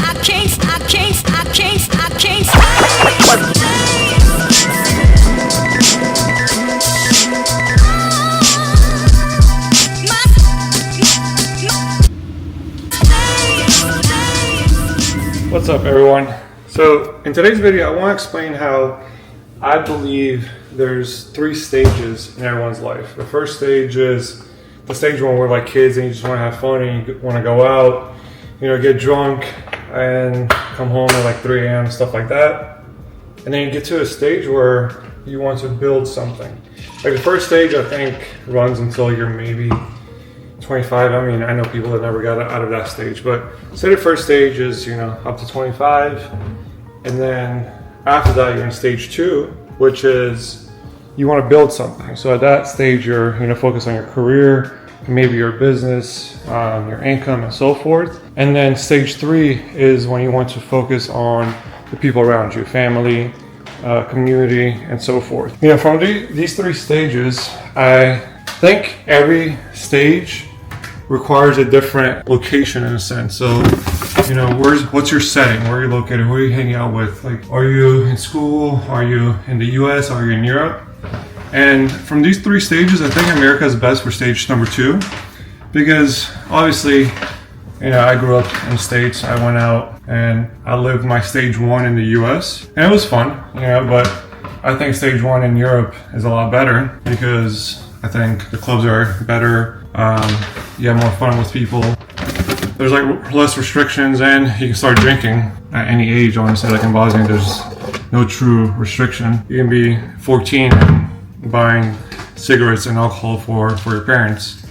What's up, everyone? So in today's video, I want to explain how I believe there's 3 stages in everyone's life. The first stage is the stage when we're like kids and you just want to have fun and you want to go out, get drunk and come home at like 3 a.m. and stuff like that. And then you get to a stage where you want to build something. Like the first stage, I think, runs until you're maybe 25. I mean, I know people that never got out of that stage, but say the first stage is, up to 25. And then after that, you're in stage 2, which is you want to build something. So at that stage, you're, focus on your career, maybe your business, your income and so forth. And then stage 3 is when you want to focus on the people around you, family, community, and so forth. From these 3 stages, I think every stage requires a different location in a sense. So, what's your setting? Where are you located? Who are you hanging out with? Like, are you in school? Are you in the US? Are you in Europe? And from these 3 stages, I think America is best for stage number 2, because obviously, I grew up in the States. I went out and I lived my stage 1 in the US, and it was fun, but I think stage 1 in Europe is a lot better because I think the clubs are better. You have more fun with people. There's like less restrictions, and you can start drinking at any age. Honestly, like in Bosnia, there's no true restriction. You can be 14 and buying cigarettes and alcohol for your parents.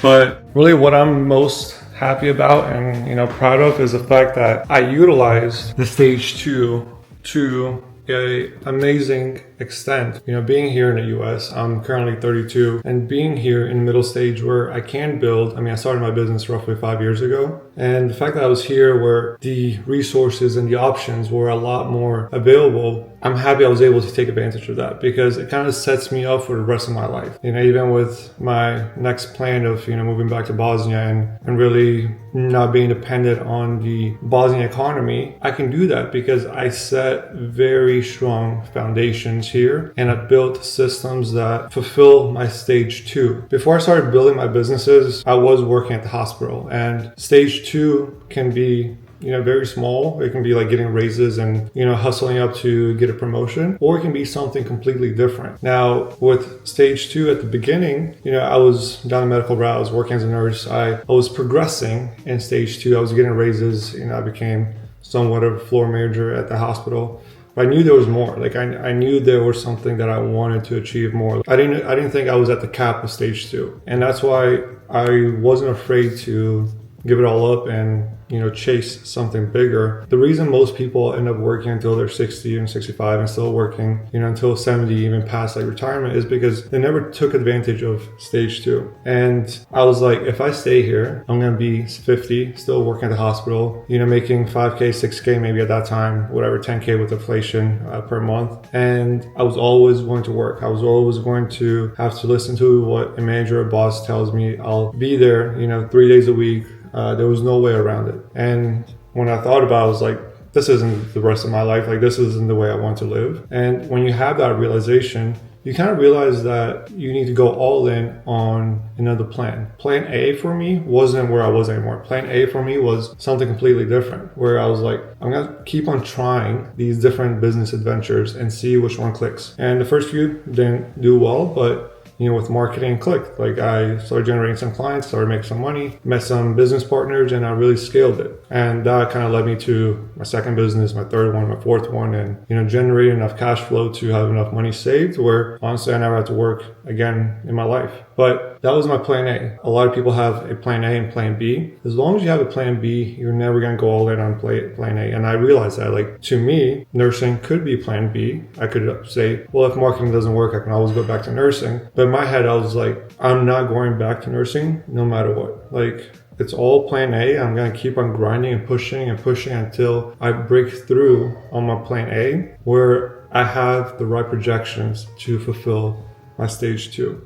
But really what I'm most happy about and proud of is the fact that I utilized the stage 2 to an amazing extent. Being here in the US, I'm currently 32, and being here in middle stage where I can build. I started my business roughly 5 years ago, and the fact that I was here where the resources and the options were a lot more available, I'm happy I was able to take advantage of that, because it kind of sets me up for the rest of my life. Even with my next plan of moving back to Bosnia and really not being dependent on the Bosnian economy, I can do that because I set very strong foundations here, and I built systems that fulfill my stage 2. Before I started building my businesses, I was working at the hospital, and stage 2 can be very small. It can be like getting raises and, hustling up to get a promotion, or it can be something completely different. Now, with stage 2 at the beginning, I was down the medical route. I was working as a nurse. I was progressing in stage 2. I was getting raises. I became somewhat of a floor manager at the hospital. But I knew there was more. Like I knew there was something that I wanted to achieve more. I didn't think I was at the cap of stage 2. And that's why I wasn't afraid to give it all up and chase something bigger. The reason most people end up working until they're 60 and 65 and still working, until 70, even past like retirement, is because they never took advantage of stage 2. And I was like, if I stay here, I'm going to be 50, still working at the hospital, making 5K, 6K, maybe at that time, whatever, 10K with inflation per month. And I was always going to work. I was always going to have to listen to what a manager or boss tells me. I'll be there, 3 days a week. There was no way around it. And when I thought about it, I was like, this isn't the rest of my life. Like, this isn't the way I want to live. And when you have that realization, you kind of realize that you need to go all in on another plan. Plan A for me wasn't where I was anymore. Plan A for me was something completely different, where I was like, I'm going to keep on trying these different business adventures and see which one clicks. And the first few didn't do well, but with marketing clicked. Like I started generating some clients, started making some money, met some business partners, and I really scaled it. And that kind of led me to my second business, my third one, my fourth one, and generating enough cash flow to have enough money saved where honestly I never had to work again in my life. But that was my plan A. A lot of people have a plan A and plan B. As long as you have a plan B, you're never going to go all in on plan A. And I realized that, like, to me, nursing could be plan B. I could say, well, if marketing doesn't work, I can always go back to nursing. But in my head, I was like, I'm not going back to nursing no matter what. Like, it's all plan A. I'm going to keep on grinding and pushing until I break through on my plan A, where I have the right projections to fulfill my stage 2.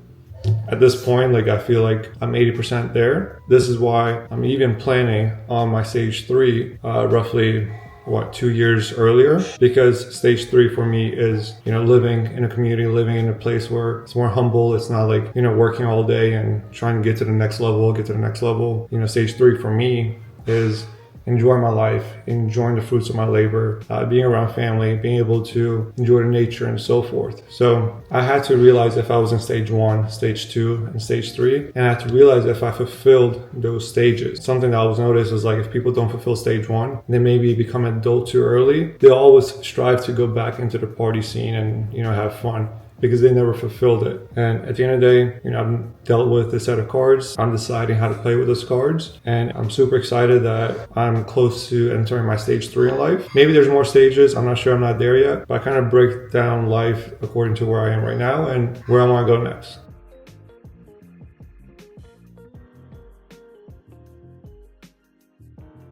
at this point, like I feel like I'm 80% there. This is why I'm even planning on my stage 3 roughly 2 years earlier, because stage 3 for me is, living in a community, living in a place where it's more humble. It's not like, working all day and trying to get to the next level. Stage 3 for me is enjoying my life, enjoying the fruits of my labor, being around family, being able to enjoy the nature and so forth. So I had to realize if I was in stage 1, stage 2, and stage 3, and I had to realize if I fulfilled those stages. Something that I was noticed is like if people don't fulfill stage 1, they maybe become adult too early. They'll always strive to go back into the party scene and, have fun, because they never fulfilled it. And at the end of the day, I've dealt with a set of cards. I'm deciding how to play with those cards. And I'm super excited that I'm close to entering my stage 3 in life. Maybe there's more stages. I'm not sure. I'm not there yet. But I kind of break down life according to where I am right now and where I want to go next.